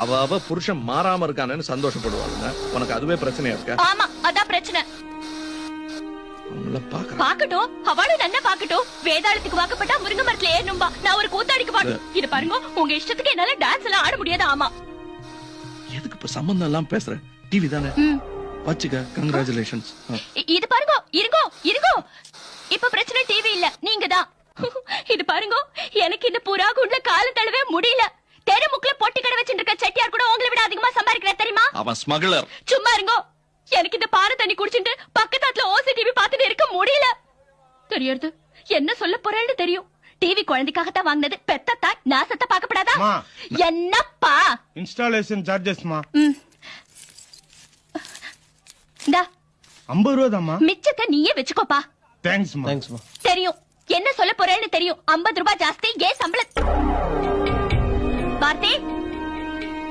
அவ புருஷன் மாறாம இருக்கானு சந்தோஷப்படுவாங்க. உனக்கு அதுவே பிரச்சனையா இருக்கா? ஆமா, அதான் பிரச்சனை. பாக்கட்டும், அவளும் நன்ன பாக்கட்டும். வேதாளத்துக்கு வாக்கப்பட்டா முருங்க மரத்துல ஏறணும்பா. நான் ஒரு கூத்தாடிக்கு பாட்டு. இது பாருங்க, உங்க இஷ்டத்துக்கு என்னால டான்ஸ் எல்லாம் ஆட முடியாது. ஆமா, எதுக்கு இப்ப சம்பந்தம் எல்லாம் பேசுற? டிவி தானே வச்சுக்க. கங்க்ராச்சுலேஷன்ஸ். இது பாருங்க, இருங்கோ இருங்கோ. இப்ப பிரச்சனை டிவி இல்ல, நீங்க தான். இது பாருங்க, எனக்கு இந்த புறா குண்டுல கால தழுவே முடியல. தெருமுக்குல பொட்டி கடை வச்சிட்டு இருக்க செட்டியார் கூட உங்களை விட அதிகமா சம்பாதிக்கிற தெரியுமா? அவன் ஸ்மக்லர். சும்மா இருங்கோ. எனக்கு இந்த பாறை தண்ணி குடிச்சிட்டு பக்கத்தாத்துல ஓசி டிவி பாத்துட்டு இருக்க முடியல. தெரியாது என்ன சொல்ல போறேன்னு தெரியும். டிவி குழந்தைக்காகத்தான் வாங்கினது. பெத்த தாய் நாசத்தை பாக்கப்படாதா? என்னப்பா இன்ஸ்டாலேஷன் சார்ஜஸ்மா? இந்தா 50 ரூபா தான்மா. மிச்சத்தை நீயே வச்சுக்கோப்பா. தேங்க்ஸ்மா. தெரியும் என்ன சொல்ல போறேன்னு தெரியும். 50 ரூபாய் ஜாஸ்தி. ஏன் சம்பளம்? பார்த்தி